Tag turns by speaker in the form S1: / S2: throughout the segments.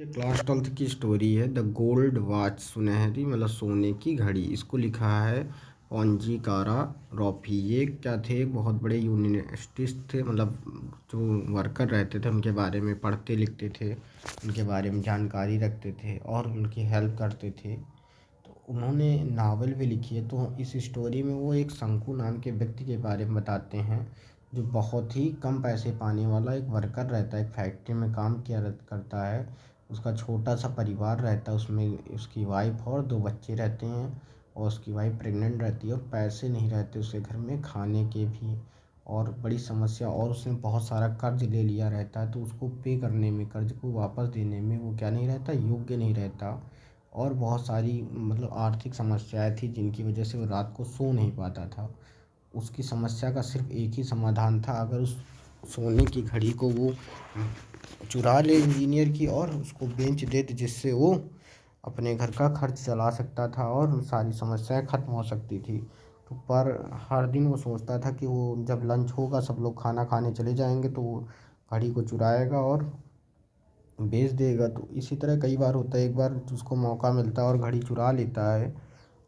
S1: ये class 12th की story है। द गोल्ड वॉच, सुनहरी मतलब सोने की घड़ी। इसको लिखा है पॉन्जी कारा रॉफी। ये क्या थे, एक बहुत बड़े यूनिवर्सिटिस्ट थे, मतलब जो वर्कर रहते थे उनके बारे में पढ़ते लिखते थे, उनके बारे में जानकारी रखते थे और उनकी हेल्प करते थे। तो उन्होंने नावल भी लिखी है। तो इस स्टोरी में वो एक शंकु नाम के व्यक्ति के बारे में बताते हैं, जो बहुत ही कम पैसे पाने वाला एक वर्कर रहता है, एक फैक्ट्री में काम किया करता है। उसका छोटा सा परिवार रहता है, उसमें उसकी वाइफ और 2 बच्चे रहते हैं और उसकी वाइफ प्रेग्नेंट रहती है और पैसे नहीं रहते उसके घर में खाने के भी, और बड़ी समस्या। और उसने बहुत सारा कर्ज ले लिया रहता है, तो उसको पे करने में, कर्ज को वापस देने में वो क्या नहीं रहता, योग्य नहीं रहता। और बहुत सारी मतलब आर्थिक समस्याएं थी जिनकी वजह से वो रात को सो नहीं पाता था। उसकी समस्या का सिर्फ एक ही समाधान था, अगर उस सोने की घड़ी को वो चुरा ले इंजीनियर की और उसको बेच देते, जिससे वो अपने घर का खर्च चला सकता था और सारी समस्याएं खत्म हो सकती थी। तो पर हर दिन वो सोचता था कि वो जब लंच होगा, सब लोग खाना खाने चले जाएंगे, तो वो घड़ी को चुराएगा और बेच देगा। तो इसी तरह कई बार होता है, एक बार उसको मौका मिलता है और घड़ी चुरा लेता है।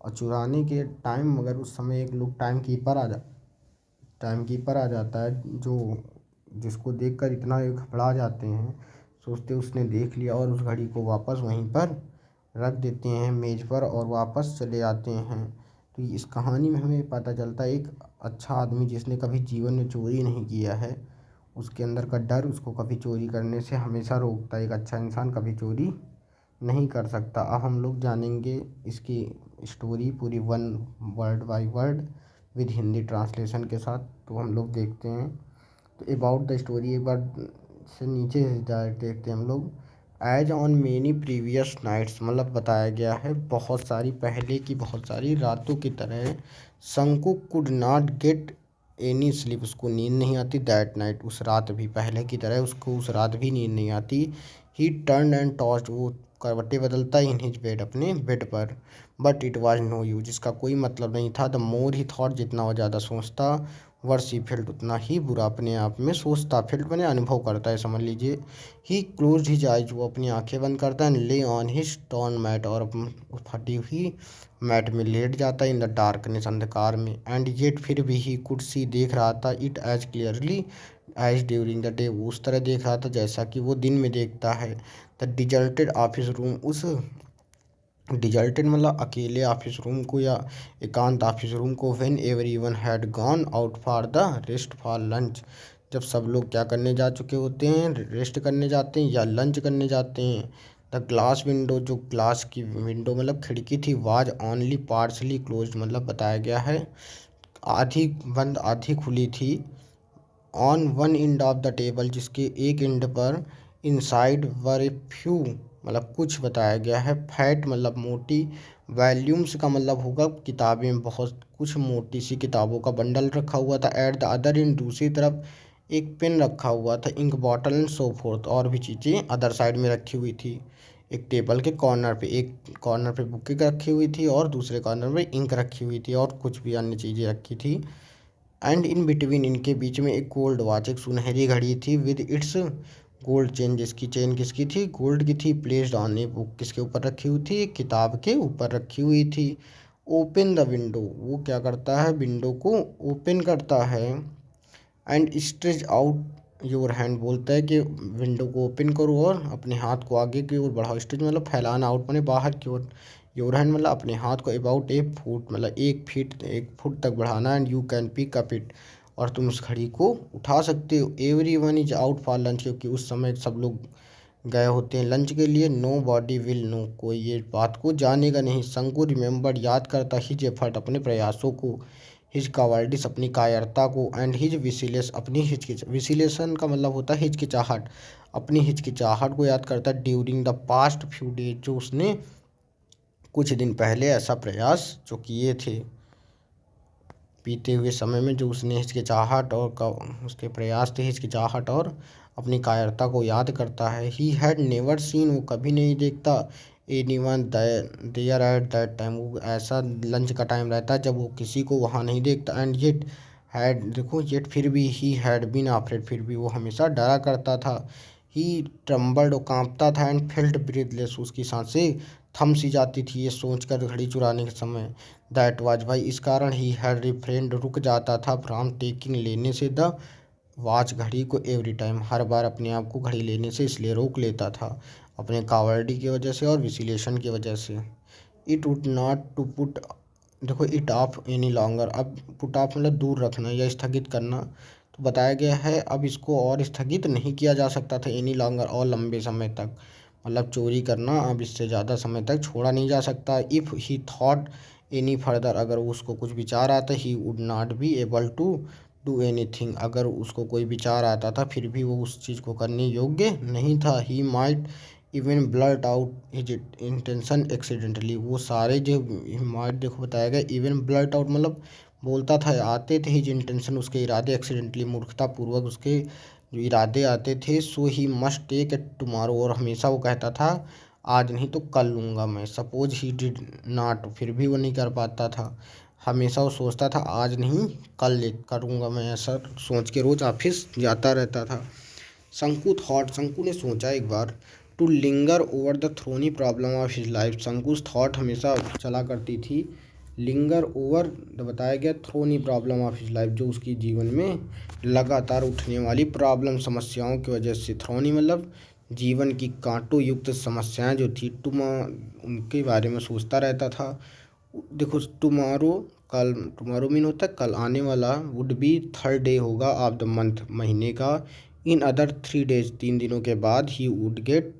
S1: और चुराने के टाइम मगर उस समय एक लोग टाइम कीपर आ जाता है, जो जिसको देखकर इतना ये घबरा जाते हैं, सोचते उसने देख लिया, और उस घड़ी को वापस वहीं पर रख देते हैं मेज़ पर और वापस चले आते हैं। तो इस कहानी में हमें पता चलता है, एक अच्छा आदमी जिसने कभी जीवन में चोरी नहीं किया है, उसके अंदर का डर उसको कभी चोरी करने से हमेशा रोकता है। एक अच्छा इंसान कभी चोरी नहीं कर सकता। अब हम लोग जानेंगे इसकी स्टोरी पूरी one word by word with Hindi translation के साथ। तो हम लोग देखते हैं। तो अबाउट द स्टोरी एक बार से नीचे से डायरेक्ट देखते हैं हम लोग। As on many previous nights, मतलब बताया गया है बहुत सारी पहले की बहुत सारी रातों की तरह, शंकु could not get any sleep, उसको नींद नहीं आती। दैट नाइट, उस रात भी पहले की तरह उसको उस रात भी नींद नहीं आती। ही टर्न एंड टॉस्ड, वो करवटें बदलता इन हिज बेड, अपने बेड पर। But it was no use, इसका कोई मतलब नहीं था। द मोर ही थॉट, जितना वो ज़्यादा सोचता, वर्स ही फेल्ट, उतना ही बुरा अपने आप में सोचता। फेल्ट मैंने अनुभव करता है, समझ लीजिए। ही क्लोज हिज आइज, वो अपनी आंखें बंद करता है। ले ऑन हिज टॉर्न मैट, और फटी हुई मैट में लेट जाता है। इन द डार्कनेस, अंधकार में। एंड येट, फिर भी ही कुड सी, देख रहा था। It as clearly as during the day, वो उस तरह देख रहा था जैसा कि वो दिन में देखता है। द डिजर्टेड ऑफिस रूम, उस डिजर्टेड मतलब अकेले ऑफिस रूम को या एकांत ऑफिस रूम को। When everyone had gone out for the rest for lunch, जब सब लोग क्या करने जा चुके होते हैं, रेस्ट करने जाते हैं या लंच करने जाते हैं। द ग्लास विंडो, जो ग्लास की विंडो मतलब खिड़की थी, वाज ओनली पार्शली क्लोज्ड, मतलब बताया गया है आधी बंद आधी खुली थी। On one end of the table, जिसके एक एंड पर, इनसाइड वर ए फ्यू, मतलब कुछ बताया गया है। फैट मतलब मोटी, वॉल्यूम्स का मतलब होगा किताबें, बहुत कुछ मोटी सी किताबों का बंडल रखा हुआ था। एट द अदर एंड, दूसरी तरफ एक पेन रखा हुआ था। Ink bottle and so forth, और भी चीज़ें अदर साइड में रखी हुई थी। एक टेबल के कॉर्नर पे, एक कॉर्नर पे बुक रखी हुई थी और दूसरे कॉर्नर पे इंक रखी हुई थी और कुछ भी अन्य चीज़ें रखी थी। एंड इन बिटवीन, इनके बीच में एक गोल्ड वॉच, एक सुनहरी घड़ी थी। विद इट्स गोल्ड चेन, जिसकी चेन किसकी थी, गोल्ड की थी। प्लेस्ड ऑन ए बुक, किसके ऊपर रखी हुई थी, एक किताब के ऊपर रखी हुई थी। ओपन द विंडो, वो क्या करता है, विंडो को ओपन करता है। And stretch out your hand, बोलता है कि विंडो को ओपन करो और अपने हाथ को आगे की ओर बढ़ाओ। स्ट्रेच मतलब फैलाना, आउट माने बाहर की ओर, योर हैंड मतलब अपने हाथ को अबाउट ए फुट, मतलब 1 फुट तक बढ़ाना। And you can pick up it, और तुम उस घड़ी को उठा सकते हो। Every one is out for lunch, क्योंकि उस समय सब लोग गए होते हैं लंच के लिए। नो बॉडी विल नो, कोई ये बात को जानेगा नहीं। शंकु रिमेंबर, याद करता, हिज एफर्ट, अपने प्रयासों को। हिज कावर्डिस, अपनी कायरता को। एंड हिज विसिलेस, अपनी विसिलेशन का मतलब होता है हिचकिचाहट, अपनी हिचकिचाहट को याद करता। During the past few days, जो उसने कुछ दिन पहले ऐसा प्रयास जो किए थे, बीते हुए समय में जो उसने हिचकिचाहट और उसके प्रयास थे, हिचकिचाहट और अपनी कायरता को याद करता है। ही हैड नेवर सीन, वो कभी नहीं देखता। Anyone there at that time, वो ऐसा लंच का टाइम रहता है जब वो किसी को वहाँ नहीं देखता। एंड येट हैड, देखो येट फिर भी, ही हैड बीन आफ्रेड, फिर भी वो हमेशा डरा करता था। ही ट्रम्बल्ड, वो कांपता था, एंड फेल्ट ब्रीथलेस, उसकी सांसें थम सी जाती थी ये सोचकर घड़ी चुराने के समय। दैट वाज भाई, इस कारण ही हैड रिफ्रेंड, रुक जाता था, फ्रॉम टेकिंग, लेने से, द वॉच, घड़ी को, एवरी टाइम, हर बार अपने आप को घड़ी लेने से इसलिए रोक लेता था, अपने कावर्डी की वजह से और विसिलेशन की वजह से। It would not to put, देखो, इट ऑफ एनी लॉन्गर, अब पुट ऑफ मतलब दूर रखना या स्थगित करना, तो बताया गया है अब इसको और स्थगित नहीं किया जा सकता था, एनी लॉन्गर, और लंबे समय तक, मतलब चोरी करना अब इससे ज़्यादा समय तक छोड़ा नहीं जा सकता। If he thought any further, अगर उसको कुछ विचार आता, he would not be able to do anything, अगर उसको कोई विचार आता था फिर भी वो उस चीज़ को करने योग्य नहीं था। He might even blurt out his intention accidentally, वो सारे जो माइट, देखो बताया गया, इवन ब्लर्ट आउट मतलब बोलता था, आते थे हिज इंटेंशन, उसके इरादे, एक्सीडेंटली, मूर्खतापूर्वक उसके जो इरादे आते थे। So he must take it tomorrow, और हमेशा वो कहता था आज नहीं तो कल लूँगा मैं। सपोज ही डिड नॉट, फिर भी वो नहीं कर पाता था, हमेशा वो सोचता था आज नहीं कल ले करूँगा मैं, ऐसा सोच के रोज़ ऑफिस जाता रहता था। शंकु थॉट, शंकु ने सोचा एक बार, to linger over the thorny problem of his life, Shanku thought हमेशा चला करती थी, लिंगर ओवर, बताया गया, thorny problem of his life, जो उसकी जीवन में लगातार उठने वाली प्रॉब्लम, समस्याओं की वजह से, थ्रोनी मतलब जीवन की कांटों युक्त समस्याएं जो थी, उनके बारे में सोचता रहता था। देखो, टुमारो, कल, टुमारो मीन होता है कल, आने वाला, वुड बी थर्ड डे होगा ऑफ द मंथ, महीने का, इन अदर 3 डेज, 3 दिनों के बाद, he would get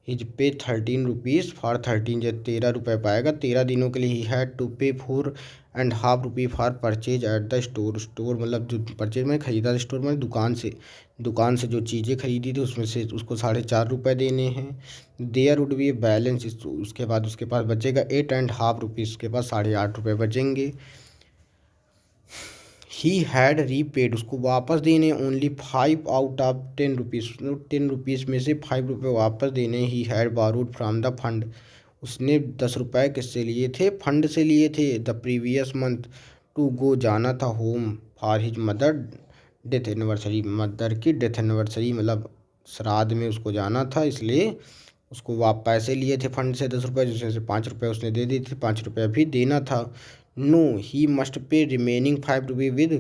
S1: his pay 13 rupees for 13, जब 13 रुपये पाएगा 13 दिनों के लिए। ही हैड टू पे 4.5 rupee for purchase at the store, store मतलब जो परचेज में ख़रीदा था, स्टोर में दुकान से, दुकान से जो चीज़ें खरीदी थी उसमें से उसको 4.5 रुपये देने हैं। There would be a balance, उसके बाद उसके पास बचेगा 8.5 रुपीज़, उसके पास 8.5 रुपये बचेंगे। ही हैड रीपेड, उसको वापस देने only 5 out of 10 rupees, 10 rupees में से 5 रुपये वापस देने। He had borrowed from the fund, उसने 10 रुपये किससे लिए थे, फंड से लिए थे, the previous month, to go, जाना था, home, for his mother death anniversary, mother की डेथ एनिवर्सरी मतलब श्राद्ध में उसको जाना था, इसलिए उसको वाप पैसे लिए थे फंड से 10 रुपये, जिसमें से 5 रुपये उसने दे दी थी, 5 रुपये भी देना था। No, he must pay remaining 5 rupee with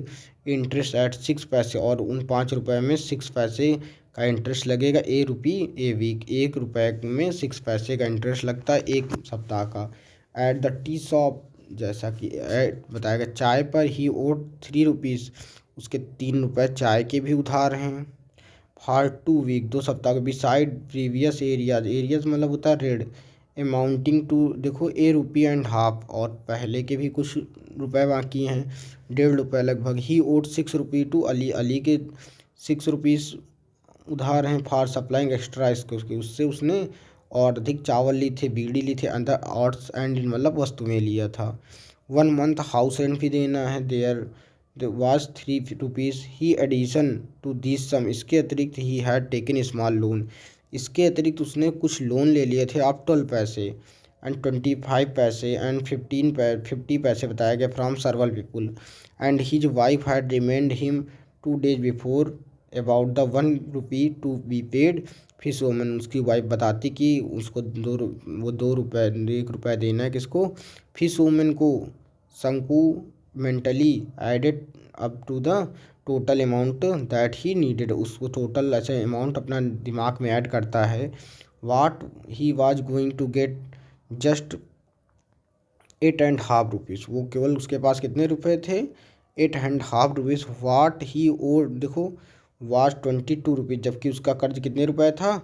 S1: interest at 6 पैसे, और उन 5 रुपये में 6 पैसे का इंटरेस्ट लगेगा, ए वीक, 1 रुपये में 6 पैसे का इंटरेस्ट लगता है एक सप्ताह का। एट द टी शॉप, जैसा कि बताया गया, चाय पर, ही ओड 3 रुपीज़, उसके 3 रुपये चाय के भी उधार हैं। फॉर 2 वीक, 2 सप्ताह के, बिसाइड प्रीवियस एरियाज, एरियाज मतलब होता है रेड, अमाउंटिंग टू, देखो, ₹1.5, और पहले के भी कुछ रुपए बाकी हैं, 1.5 रुपये लगभग। He owed 6 rupee to Ali, Ali के 6 रुपीज़ उधार हैं, फॉर सप्लाइंग एक्स्ट्रा, इसके उसके उससे उसने और अधिक चावल ली थे, बीड़ी ली थे, अंदर आर्ट्स एंड मतलब वस्तुएं लिया था। 1 मंथ हाउस रेंट भी देना है, there was 3 rupees. He addition to this sum, इसके अतिरिक्त he had taken small loan, इसके अतिरिक्त उसने कुछ लोन ले लिए थे आप 12 पैसे एंड 25 पैसे एंड 50 पैसे बताया गया, from several people, and his wife had reminded him 2 days before about the 1 rupee to be paid fish woman, उसकी वाइफ बताती कि उसको वो 2 रुपये, 1 रुपया देना है किसको, फिश वोमन को। Shanku mentally added up to the total amount that he needed, उसको टोटल ऐसे अमाउंट अपना दिमाग में ऐड करता है। What he was going to get just 8.5 rupees, वो केवल उसके पास कितने रुपए थे, 8.5 रुपीज़। वाट ही और, देखो, वाज 22 रुपीज़, जबकि उसका कर्ज कितने रुपए था,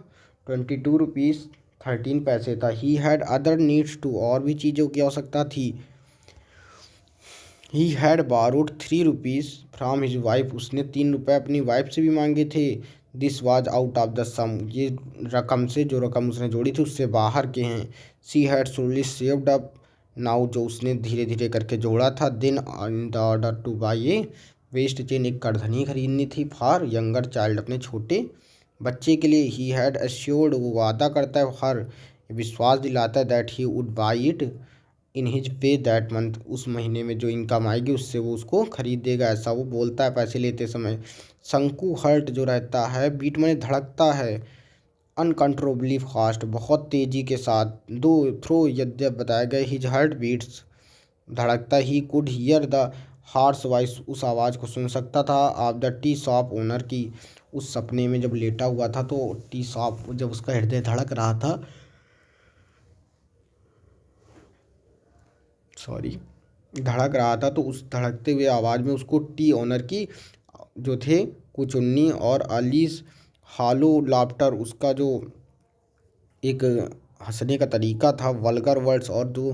S1: 22 रुपीज़ 13 पैसे था। He had other needs too, और भी चीज़ों की आवश्यकता थी। He had borrowed 3 rupees from his wife, उसने 3 रुपये अपनी वाइफ से भी मांगे थे। This was out of the sum, ये रकम से, जो रकम उसने जोड़ी थी उससे बाहर के हैं। She had slowly saved up now, जो उसने धीरे धीरे करके जोड़ा था। Then in the order to buy a waist chain, एक करधनी खरीदनी थी, फॉर यंगर चाइल्ड, अपने छोटे बच्चे के लिए। ही हैड एश्योर्ड, वो वादा करता है, हर विश्वास दिलाता है, that he would buy it in his pay that month, उस महीने में जो इनकम आएगी उससे वो उसको खरीद देगा, ऐसा वो बोलता है पैसे लेते समय। शंकु हर्ट, जो रहता है, बीट में धड़कता है, अनकंट्रोलेबली फास्ट, बहुत तेजी के साथ। दो थ्रो, यद्यप बताया गया, हिज हार्ट बीट्स, धड़कता ही, could hear the hoarse voice, उस आवाज़ को सुन सकता था, of the tea shop owner की, उस सपने में जब लेटा हुआ था तो टी शॉप, जब उसका हृदय धड़क रहा था, सॉरी, धड़क रहा था, तो उस धड़कते हुए आवाज़ में उसको टी ओनर की जो थे कुचुन्नी और अलीस हालो लाफ्टर, उसका जो एक हंसने का तरीका था, वल्गर वर्ड्स, और जो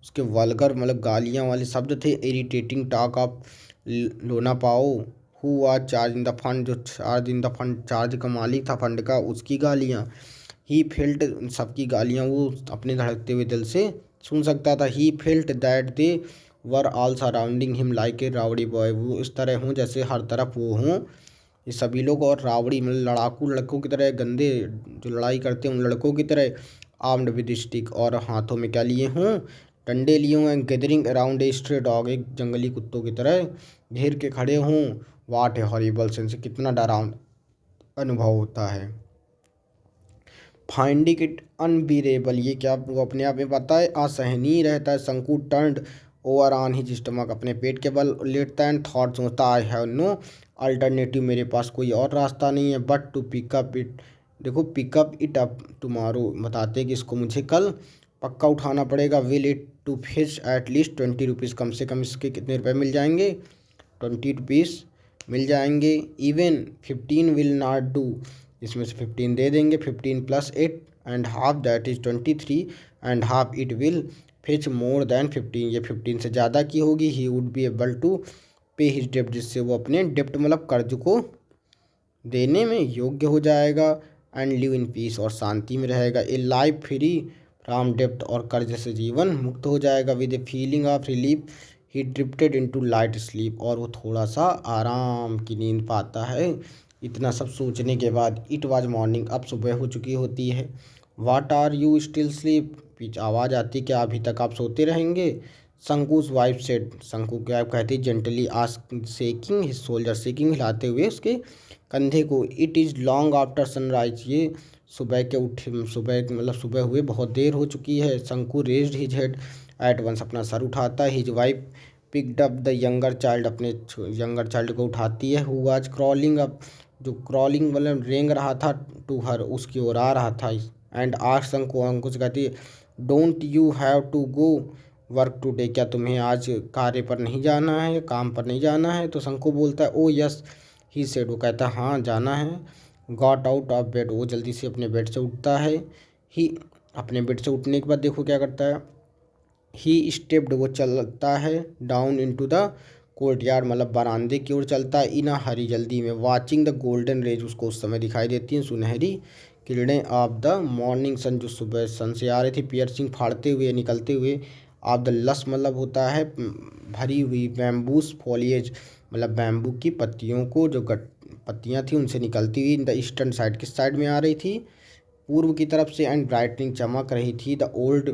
S1: उसके वल्गर मतलब गालियाँ वाले शब्द थे, इरिटेटिंग टॉक ऑफ लोना पाओ who was charge in the fund, जो charge in the fund, charge का मालिक था फंड का, उसकी गालियाँ। ही फेल्ट, सबकी गालियाँ वो अपने धड़कते हुए दिल से सुन सकता था। He felt that they were all surrounding him like a rowdy boy, वो इस तरह हों जैसे हर तरफ वो हों, ये सभी लोग, और रावड़ी मतलब लड़ाकू लड़कों की तरह, गंदे जो लड़ाई करते हैं उन लड़कों की तरह, आर्म्ड विद स्टिक, और हाथों में क्या लिए हों, डंडे लिए हों, and gathering around a stray dog, एक जंगली कुत्तों की तरह घेर के खड़े हों। वाट ए हॉरिबल सेंस, कितना डरावना अनुभव होता है। फाइंडिंग इट अनबीरेबल, ये क्या वो अपने आप में पता है असहनीय रहता है। शंकु turned over on his stomach, अपने पेट के बल लेटता है, थॉट सोचता, आई हैव नो अल्टरनेटिव, मेरे पास कोई और रास्ता नहीं है, बट टू पिकअप इट, देखो पिकअप इट अप टुमारो, बताते हैं कि इसको मुझे कल पक्का उठाना पड़ेगा। Will it to fetch at least 20 rupees, कम से कम इसके कितने रुपए मिल जाएंगे, 20 रुपीज़ मिल जाएंगे। इवन 15 विल नॉट डू, इसमें से 15 दे देंगे, 15 plus 8 and half that is 23, and half it will fetch more than 15, ये 15 से ज़्यादा की होगी। He would be able to pay his डेप्ट, जिससे वो अपने डेप्ट मतलब कर्ज को देने में योग्य हो जाएगा। एंड लिव इन पीस, और शांति में रहेगा। ए लाइफ फ्री फ्रॉम डेप्ट, और कर्ज से जीवन मुक्त हो जाएगा। With a feeling of relief he drifted into light sleep, और वो थोड़ा सा आराम की नींद पाता है। इतना सब सोचने के बाद इट वाज मॉर्निंग, अब सुबह हो चुकी होती है। What are you still sleep, पीछे आवाज़ आती, क्या अभी तक आप सोते रहेंगे। शंकुस वाइफ सेड, शंकु की वाइफ कहती, gently ask, shaking his shoulder, shaking हिलाते हुए उसके कंधे को। It is long after sunrise, ये सुबह के उठे, सुबह मतलब सुबह हुए बहुत देर हो चुकी है। Shanku raised his head at once, अपना सर उठाता है। His wife picked up the younger child, अपने यंगर चाइल्ड को उठाती है। हु वाज क्रॉलिंग अप, जो क्रॉलिंग मतलब रेंग रहा था, टू हर, उसकी ओर आ रहा था। एंड आस्क, शंकु अंकुश कहती है, don't you have to go work today, क्या तुम्हें आज कार्य पर नहीं जाना है, काम पर नहीं जाना है। तो शंकु बोलता है, ओ यस ही सेड, वो कहता है हाँ जाना है। गॉट आउट ऑफ बेड, वो जल्दी से अपने बेड से उठता है। ही, अपने बेड से उठने के बाद देखो क्या करता है। ही स्टेप्ड, वो चलता है, डाउन इनटू द कोर्टयार्ड, मतलब बरामदे की ओर चलता है। इन हरी, जल्दी में। वाचिंग द गोल्डन रेज, उसको उस समय दिखाई देती हैं सुनहरी किरणें ऑफ द मॉर्निंग सन, जो सुबह सन से आ रही थी। पियर्सिंग, फाड़ते हुए, निकलते हुए। ऑफ द लस, मतलब होता है भरी हुई। बैम्बूस फॉलिएज, मतलब बैम्बू की पत्तियों को, जो पत्तियाँ थी उनसे निकलती हुई। इन द ईस्टर्न साइड, किस साइड में आ रही थी, पूर्व की तरफ से। एंड ब्राइटनिंग, चमक रही थी। The old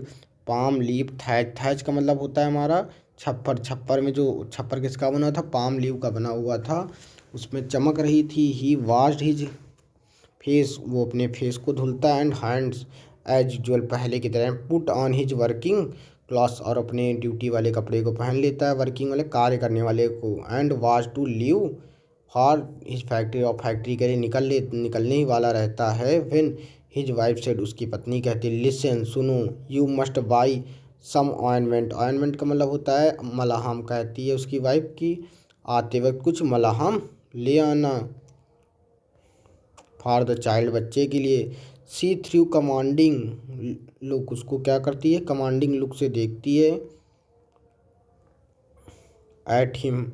S1: palm leaf thatch, thatch का मतलब होता है हमारा छप्पर, छप्पर में जो छप्पर किसका बना था, पाम लीव का बना हुआ था, उसमें चमक रही थी। ही वॉश्ड हिज फेस, वो अपने फेस को धुलता। एंड हैंड्स एज यूजुअल, पहले की तरह। Put on his working clothes, और अपने ड्यूटी वाले कपड़े को पहन लेता है, वर्किंग वाले कार्य करने वाले को। And was to leave for his factory, और फैक्ट्री के लिए निकलने ही वाला रहता है। व्हेन हिज वाइफ सेड, उसकी पत्नी कहती, लिसन, सुनो, you must buy some ointment, ointment का मतलब होता है मलहम, कहती है उसकी वाइफ की, आते वक्त कुछ मलहम ले आना, फॉर द चाइल्ड, बच्चे के लिए। सी थ्रू कमांडिंग लुक, उसको क्या करती है, कमांडिंग लुक से देखती है। एट हिम,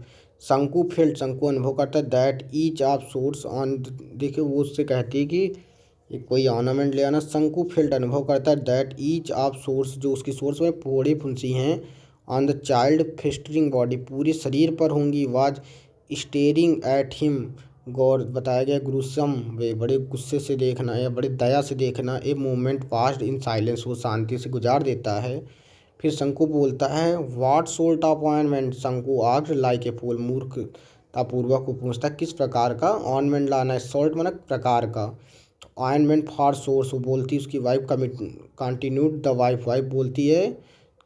S1: शंकु फेल्ट, शंकु अनुभव करता है, that each of source on, देखिए वो उससे कहती है कि ये कोई ऑर्नामेंट ले आना। शंकु फेल्ट, अनुभव करता है, दैट ईच ऑफ सोर्स, जो उसकी सोर्स में फोड़े फुंसी हैं, on the child festering body, पूरे शरीर पर होंगी। वाज स्टेरिंग एट हिम, गौर, बताया गया ग्रुसम वे, बड़े गुस्से से देखना या बड़े दया से देखना। A moment passed in silence, वो शांति से गुजार देता है। फिर शंकु बोलता है, व्हाट सोल्ट ऑफ ऑर्नामेंट, शंकु आग्ड लाइक ए फूल, मूर्खतापूर्वक को पूछता किस प्रकार का ऑर्नामेंट लाना है। सोल्ट मतलब प्रकार का। अयनमेंट फॉर सोर्स, वो बोलती है उसकी वाइफ कंटिन्यूड द वाइफ बोलती है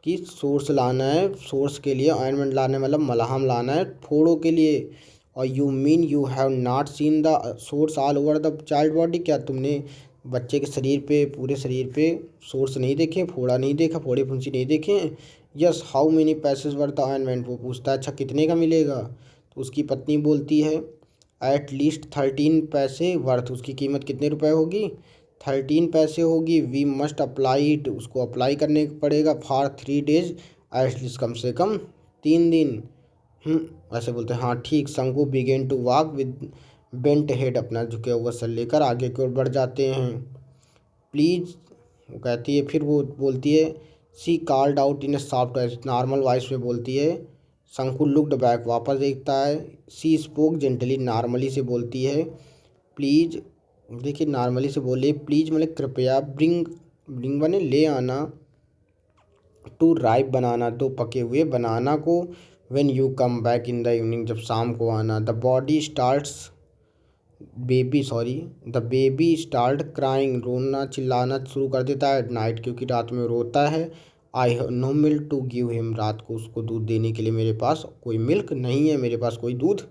S1: कि सोर्स लाना है, सोर्स के लिए अयनमेंट लाना है मतलब मलहम लाना है फोड़ों के लिए। और you mean you have not seen the source all over the child body, क्या तुमने बच्चे के शरीर पे, पूरे शरीर पे सोर्स नहीं देखे, फोड़ा नहीं देखा, फोड़े फुंसी नहीं देखे? Yes, how many pices worth the ointment, वो पूछता है अच्छा कितने का मिलेगा? तो उसकी पत्नी बोलती है एट लीस्ट 13 पैसे वर्थ, उसकी कीमत कितने रुपए होगी? 13 पैसे होगी। वी मस्ट अप्लाई इट, उसको अप्लाई करने पड़ेगा फॉर 3 days, एटलीस्ट कम से कम 3 दिन। ऐसे बोलते हैं हाँ ठीक। Shanku began to walk with bent head, अपना झुके हुआ सर लेकर आगे की ओर बढ़ जाते हैं। प्लीज़, वो कहती है, फिर वो बोलती है she called out in a soft voice, normal voice में बोलती है। शंकु लुक्ड बैक, वापस देखता है। सी स्पोक जेंटली, नॉर्मली से बोलती है। प्लीज़, देखिए नॉर्मली से बोले प्लीज़ मतलब कृपया, ब्रिंग, ब्रिंग बने ले आना, टू राइप बनाना, दो पके हुए बनाना को, when you come back in the evening, जब शाम को आना। The body starts baby sorry the baby start crying, रोना चिल्लाना शुरू कर देता है नाइट, क्योंकि रात में रोता है। I have no milk to give him, रात को उसको दूध देने के लिए मेरे पास कोई मिल्क नहीं है, मेरे पास कोई दूध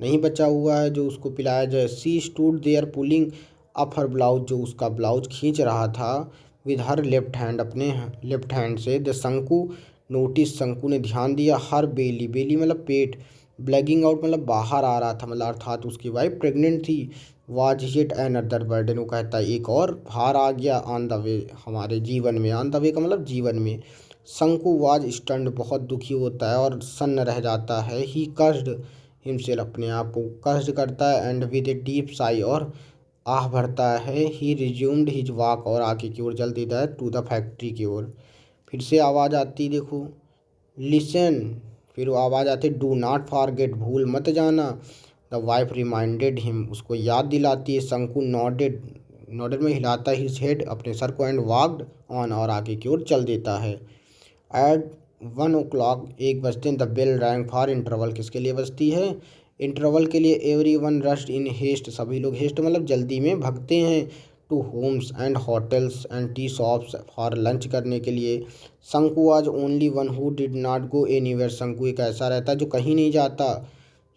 S1: नहीं बचा हुआ है जो उसको पिलाया जाए। She stood there pulling up her blouse, जो उसका ब्लाउज खींच रहा था विद हर लेफ्ट हैंड, अपने लेफ्ट हैंड से। द शंकु नोटिस, शंकु ने ध्यान दिया, हर बेली, बेली मतलब पेट, ब्लैगिंग आउट मतलब बाहर आ रहा था, मतलब अर्थात उसकी वाइफ प्रेग्नेंट थी। वाज येट अनदर बर्डन, वो कहता है एक और भार आ गया ऑन द वे, हमारे जीवन में। ऑन द वे का मतलब जीवन में। शंकु वाज स्टन्ड, बहुत दुखी होता है और सन्न रह जाता है। ही कस्ड हिमसेल्फ, अपने आप को कष्ट करता है। And with a deep Sai, और आह भरता है। ही रिज्यूम्ड हिज वॉक, और आगे की ओर चल देता है टू द फैक्ट्री की ओर। फिर से आवाज़ आती, देखो लिसन, फिर वो आवाज़ आती डू नॉट फॉरगेट, भूल मत जाना। द वाइफ रिमाइंडेड हिम, उसको याद दिलाती है। शंकु नॉडेड, नॉडेड में हिलाता है हिज हेड, अपने सर को, एंड वॉकड ऑन, और आगे की ओर चल देता है। एट 1 o'clock, 1 बजते हैं। The bell rang for interval, किसके लिए बजती है? इंटरवल के लिए। Every one rushed in haste, सभी लोग हेस्ट मतलब जल्दी में भगते हैं। To homes and hotels and tea shops, for lunch करने के लिए। Shanku was only one who did not go anywhere, Shanku एक ऐसा रहता है जो कहीं नहीं जाता।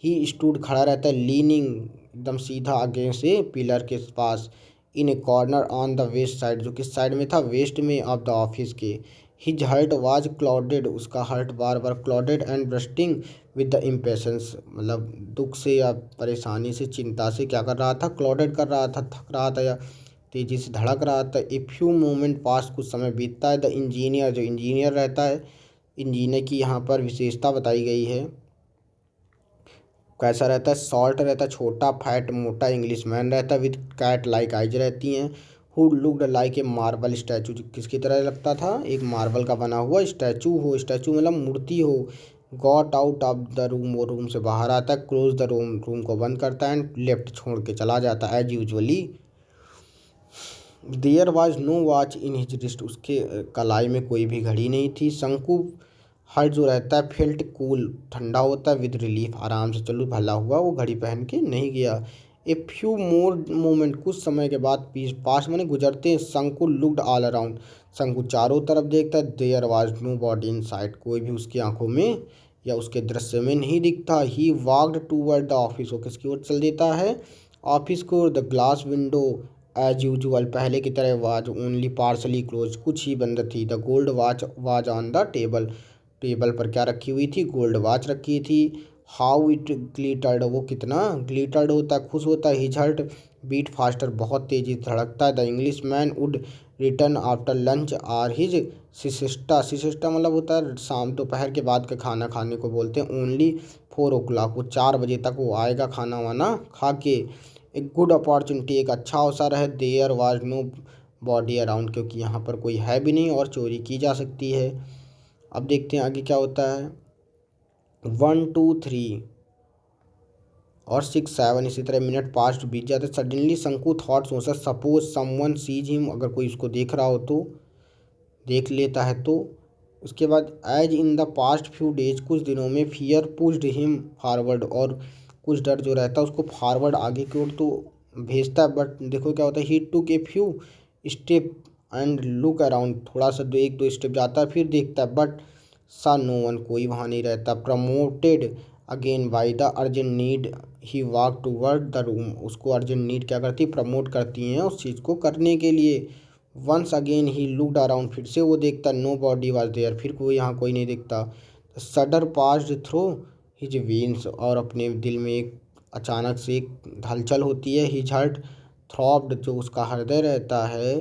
S1: ही स्टूड, खड़ा रहता है। लीनिंग, एकदम सीधा आगे से पिलर के पास। In a corner on the west side, जो किस साइड में था? वेस्ट में ऑफ द ऑफिस के। हिज हर्ट वाज क्लाउडेड, उसका हर्ट बार बार clouded and bursting with the impatience, मतलब दुख से या परेशानी से, चिंता से क्या कर रहा था? क्लाउडेड कर रहा था, थक रहा था या तेज़ी से धड़क रहा था। ए फ्यू मोमेंट पास, कुछ समय बीतता है। द इंजीनियर, जो इंजीनियर रहता है, इंजीनियर की यहाँ पर विशेषता बताई गई है। कैसा रहता है? शॉर्ट रहता है, छोटा, फैट, मोटा, इंग्लिश मैन रहता है, विद कैट लाइक आइज रहती हैं। Who looked like a marble statue, किसकी तरह लगता था? एक मार्बल का बना हुआ स्टैचू हो, स्टैचू मतलब मूर्ति हो। Got out of the room, वो रूम से बाहर आता है। क्लोज द रूम, रूम को बंद करता है। एंड लेफ्ट, छोड़ के चला जाता है as usually. There was no watch in his wrist, उसके कलाई में कोई भी घड़ी नहीं थी। शंकु हर्ट जो रहता है फेल्ट कूल, ठंडा होता है। विद रिलीफ, आराम से, चलो भला हुआ वो घड़ी पहन के नहीं गया। ए फ्यू मोर मोमेंट, कुछ समय के बाद, पास मैंने गुजरते हैं। शंकु लुक्ड ऑल अराउंड, शंकु चारों तरफ देखता है। There was nobody in sight, कोई भी उसकी आंखों में या उसके दृश्य में नहीं दिखता। He walked toward the office, वो किसकी ओर चल देता है? ऑफिस को। The glass window as usual, पहले की तरह, वाज ओनली पार्सली क्लोज, कुछ ही बंद थी। The gold watch was on the table, table पर क्या रखी हुई थी? गोल्ड वॉच रखी थी। हाउ इट ग्लिटर्ड, वो कितना ग्लिटर्ड होता है, खुश होता है। हिज हार्ट बीट फास्टर, बहुत तेजी से धड़कता है। The Englishman would return after lunch or his siesta, siesta मतलब होता है शाम, दोपहर के बाद का खाना खाने को बोलते हैं। ओनली 4 o'clock, वो 4 बजे तक वो आएगा खाना वाना खा के। एक गुड अपॉर्चुनिटी, एक अच्छा अवसर है। There was nobody around, क्योंकि यहाँ पर कोई है भी नहीं और चोरी की जा सकती है। अब देखते हैं आगे क्या होता है। 1 2 3 और 6 7 इसी तरह मिनट पास्ट बीत जाते। सडनली शंकु थॉट, सोचा, सपोज समवन सीज हिम, अगर कोई उसको देख रहा हो तो, देख लेता है तो। उसके बाद as in the past few days, कुछ दिनों में, फियर पुश्ड हिम फॉरवर्ड, और कुछ डर जो रहता है उसको फॉरवर्ड, आगे की ओर तो भेजता है, बट देखो क्या होता है, he took a few step and look around, थोड़ा सा एक दो स्टेप जाता है फिर देखता है, बट सा नो वन, कोई वहाँ नहीं रहता। Promoted again by the urgent need he walk toward the room, उसको अर्जेंट नीड क्या करती है, प्रमोट करती हैं उस चीज़ को करने के लिए। Once again he looked around, फिर से वो देखता, नो बॉडी वॉज देयर, फिर कोई यहाँ कोई नहीं दिखता। सडर पास्ड थ्रू हिज वेन्स, और अपने दिल में एक अचानक से एक हलचल होती है। हिज हार्ट थ्रॉब्ड, जो उसका हृदय रहता है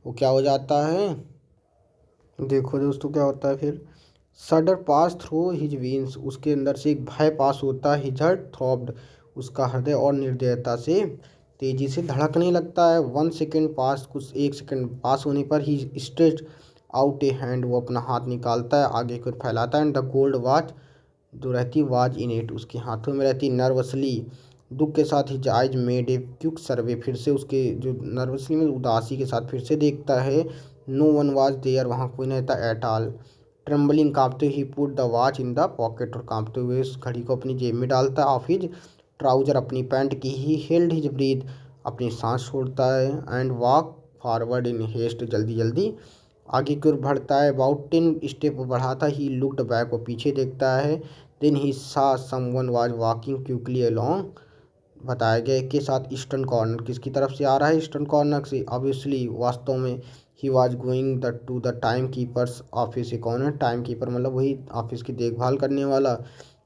S1: वो क्या हो जाता है, देखो दोस्तों क्या होता है फिर, सडर पास थ्रू हिज वेन्स, उसके अंदर से एक भय पास होता है। हिज हार्ट थ्रॉब्ड, उसका हृदय और निर्दयता से तेजी से धड़कने लगता है। 1 सेकेंड पास, कुछ 1 सेकेंड पास होने पर ही स्ट्रेच आउट ए हैंड, वो अपना हाथ निकालता है, आगे की ओर फैलाता है। एंड द गोल्ड वॉच जो रहती वाज इन इट, उसके हाथों में रहती। नर्वसली, दुख के साथ ही आइज मेड ए क्विक सर्वे, फिर से उसके जो नर्वसली में उदासी के साथ फिर से देखता है। नो वन वाज देयर, वहाँ कोई नहीं था एट ऑल। ट्रम्बलिंग, कांपते he put the watch in the pocket, और कांपते हुए उस घड़ी को अपनी जेब में डालता है। ऑफ हिज ट्राउजर, अपनी पैंट की। ही हेल्ड हिज ब्रीथ, अपनी सांस छोड़ता है। And walk forward in haste, जल्दी जल्दी आगे की ओर बढ़ता है। अबाउट 10 स्टेप बढ़ाता ही लुक्ड बैक, वो पीछे देखता है। देन ही सा someone was walking quickly along, बताया गया के साथ ईस्टर्न कॉर्नर, किसकी तरफ से आ रहा है, ईस्टर्न कॉर्नर से। ऑब्वियसली वास्तव में ही was going the two the time keepers office. ये कौन है, टाइम कीपर मतलब वही ऑफिस की देखभाल करने वाला।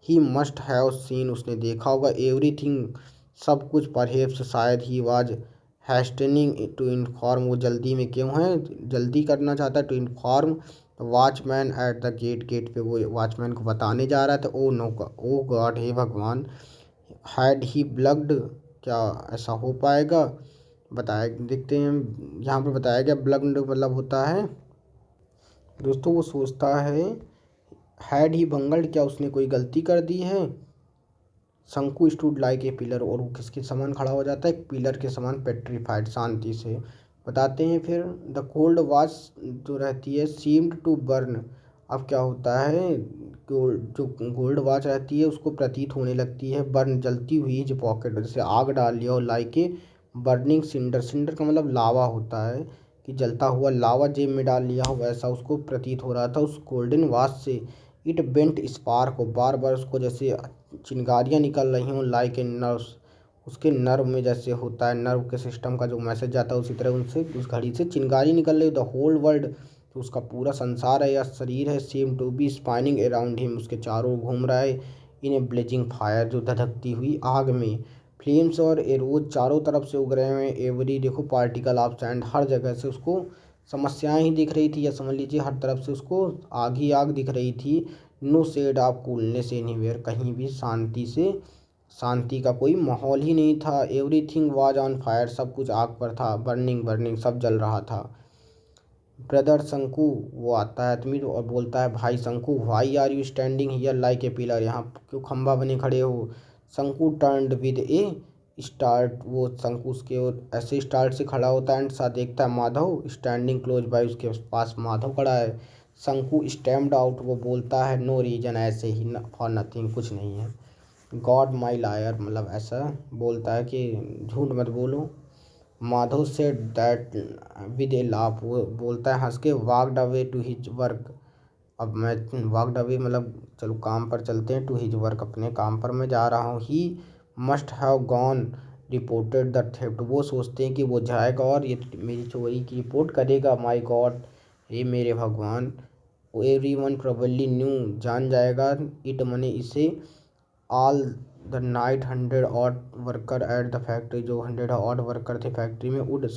S1: ही मस्ट हैव सीन, उसने देखा होगा। एवरीथिंग, सब कुछ। परहेप्स, शायद। He was hastening to inform, वो जल्दी में क्यों है, जल्दी करना चाहता है। To inform watchman at the gate, gate पे वो वॉचमैन को बताने जा रहा था। ओ नो, ओ गॉड, हे भगवान। हैड ही ब्लग्ड, क्या ऐसा हो पाएगा, बताया देखते हैं। यहाँ पर बताया गया ब्लग्ड मतलब होता है दोस्तों, वो सोचता है हैड ही बंगल्ड, क्या उसने कोई गलती कर दी है। शंकु स्टूड लाइक ए पिलर, और वो किसके समान खड़ा हो जाता है, एक पिलर के समान, पेट्रीफाइड, शांति से। बताते हैं फिर। द कोल्ड वॉच जो रहती है सीम्ड टू बर्न, अब क्या होता है, जो गोल्ड वॉच रहती है उसको प्रतीत होने लगती है बर्न, जलती हुई, जो पॉकेट जैसे आग डाल लिया और like a burning cinder, cinder का मतलब लावा होता है, कि जलता हुआ लावा जेब में डाल लिया हो, वैसा उसको प्रतीत हो रहा था उस गोल्डन वॉच से। इट बेंट स्पार्क हो, बार बार उसको जैसे चिंगारियाँ निकल रही हों, लाइक ए नर्व्स, उसके नर्व में जैसे होता है, नर्व के सिस्टम का जो मैसेज जाता है उसी तरह उनसे उस घड़ी से चिंगारी निकल रही। द होल वर्ल्ड, तो उसका पूरा संसार है या शरीर है, seemed to be spinning around him, उसके चारों ओर घूम रहा है। इन ए ब्लेजिंग फायर, जो धधकती हुई आग में। फ्लेम्स और एरोज चारों तरफ से उग रहे हैं। एवरी, देखो पार्टिकल ऑफ सैंड, हर जगह से उसको समस्याएं ही दिख रही थी, या समझ लीजिए हर तरफ से उसको आग ही आग दिख रही थी। No shade of coolness anywhere, कहीं भी शांति का कोई माहौल ही नहीं था। एवरीथिंग वाज ऑन फायर, सब कुछ आग पर था। बर्निंग बर्निंग, सब जल रहा था। ब्रदर शंकु, वो आता है आदमी और बोलता है, भाई Shanku, why are you standing here like a pillar, यहाँ क्यों खंभा बने खड़े हो। शंकु टर्न्ड विद ए स्टार्ट, वो शंकु उसके ओर ऐसे स्टार्ट से खड़ा होता है। एंड सा देखता है माधव स्टैंडिंग क्लोज बाय, उसके पास माधव खड़ा है। शंकु स्टैम्प्ड आउट, वो बोलता है, नो रीजन, ऐसे ही, फॉर नथिंग, कुछ नहीं है। गॉड माई लायर, मतलब ऐसा बोलता है कि झूठ मत बोलो। Madhav said that with a laugh, वो बोलता है हंस के। Walked away to his work, अब मैं वॉकड अवे मतलब चलो काम पर चलते हैं, टू हिज वर्क, अपने काम पर मैं जा रहा हूँ। He must have gone reported the theft, वो सोचते हैं कि वो जाएगा और ये मेरी चोरी की रिपोर्ट करेगा। माई गॉड, हे मेरे भगवान। एवरी वन प्रोबेबली न्यू, जान जाएगा। इट मने इसे। All the night 100 odd worker at the factory, जो 100 ऑड वर्कर थे फैक्ट्री में, वुड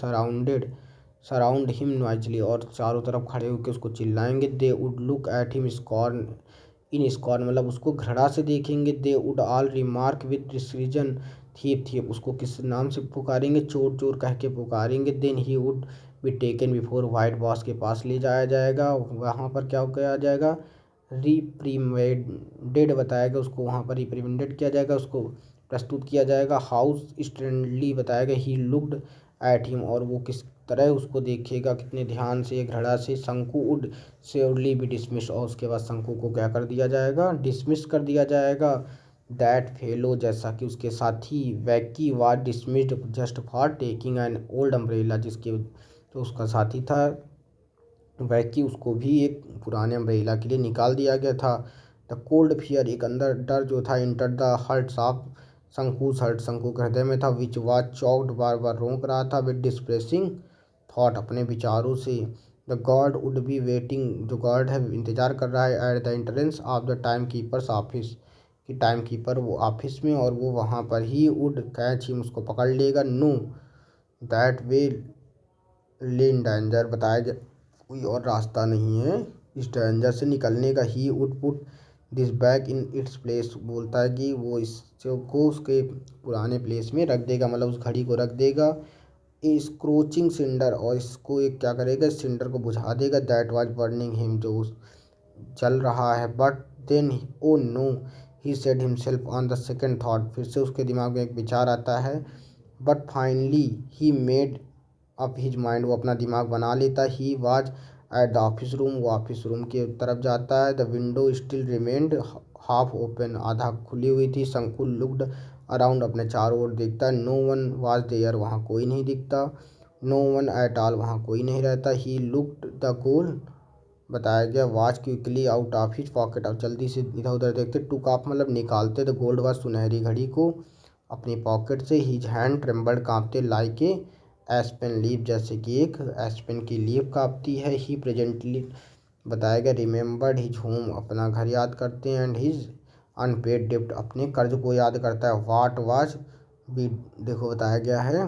S1: सराउंड हिम नॉइजली, और चारों तरफ खड़े होकर उसको चिल्लाएंगे। They would look at him scorn, in scorn मतलब उसको घृणा से देखेंगे। They would all remark with discretion, thief thief, उसको किस नाम से पुकारेंगे, चोर चोर कह के पुकारेंगे। Then he would be taken before white boss, के पास ले जाया जाएगा। वहाँ पर क्या किया जाएगा, रिप्रीमेंडेड, बताया गया उसको, वहाँ पर रिप्रीमेंडेड किया जाएगा, उसको प्रस्तुत किया जाएगा। हाउस स्ट्रेंडली, बताया गया। ही लुक्ड एट हिम, और वो किस तरह उसको देखेगा, कितने ध्यान से, घृणा से। शंकु वुड श्योरली बी डिसमिस, और उसके बाद शंकु को क्या कर दिया जाएगा, डिसमिस कर दिया जाएगा। दैट फेलो जैसा कि उसके साथी वैकी was dismissed just for taking an old umbrella, जिसके जो उसका साथी था वैकी, उसको भी एक पुराने अम्ब्रेला के लिए निकाल दिया गया था। द कोल्ड फियर, एक अंदर डर जो था, enter the hearts of Shanku's heart, Shanku के हृदय में था, विच वाज चौक्ड, बार बार रोक रहा था, विद डिस्प्रेसिंग थॉट, अपने विचारों से। The guard would be waiting, जो गार्ड है इंतजार कर रहा है, at the entrance of the time keepers office, कि टाइम कीपर वो ऑफिस में और वो वहाँ पर ही वुड कैच हिम, उसको पकड़ लेगा। नो दैट वे ले इन डेंजर, बताया गया कोई और रास्ता नहीं है इस डेंजर से निकलने का। He would put this bag in its place, बोलता है कि वो इस को उसके पुराने प्लेस में रख देगा, मतलब उस घड़ी को रख देगा। स्क्रोचिंग सिंडर, और इसको एक क्या करेगा, सिंडर को बुझा देगा, दैट वाज बर्निंग हिम, जो उस चल रहा है। But then oh no, he said himself on the second thought, फिर से उसके दिमाग में एक विचार आता है। But finally he made up his mind, वो अपना दिमाग बना लेता। He was at the office room, वो ऑफिस रूम की तरफ जाता है। The window still remained half open, आधा खुली हुई थी। शंकु लुक्ड अराउंड, अपने चारों ओर देखता है। नो वन वाज देयर, वहाँ कोई नहीं दिखता। नो वन एट ऑल, वहाँ कोई नहीं रहता। ही लुक्ड द गोल, बताया गया watch quickly out of his pocket, अब जल्दी से इधर उधर देखते, टुक ऑफ मतलब निकालते, द गोल्ड वॉच, सुनहरी घड़ी को अपनी पॉकेट से। हिज हैंड ट्रेम्बल्ड, कांपते, लाइक ए एस्पेन लीफ, जैसे कि एक एस्पेन की लीफ कांपती है। ही प्रेजेंटली, बताया गया रिमेंबर्ड हिज होम, अपना घर याद करते हैं, एंड हिज अनपेड डिप्ट, अपने कर्ज को याद करता है। वाट वाज बी, देखो बताया गया है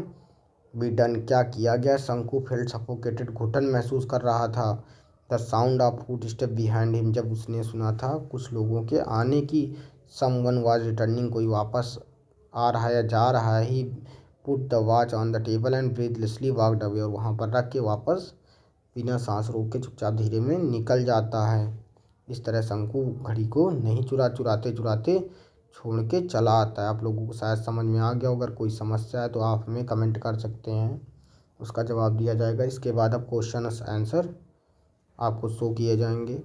S1: बी डन, क्या किया गया। शंकु फेल्ट सफोकेटेड, घुटन महसूस कर रहा था। The sound of foot step behind him, जब उसने सुना था कुछ लोगों के आने की। समवन वाज रिटर्निंग, कोई वापस आ रहा है या जा रहा है। He put the watch on the table and breathlessly walked away, और वहाँ पर रख के वापस बिना सांस रोक के चुपचाप धीरे में निकल जाता है। इस तरह शंकु घड़ी को नहीं चुराते चुराते छोड़ के चला आता है। आप लोगों को शायद समझ में आ गया, अगर कोई समस्या है तो आप हमें कमेंट कर सकते हैं, उसका जवाब दिया जाएगा। इसके बाद अब क्वेश्चन आंसर आपको शो किए जाएंगे।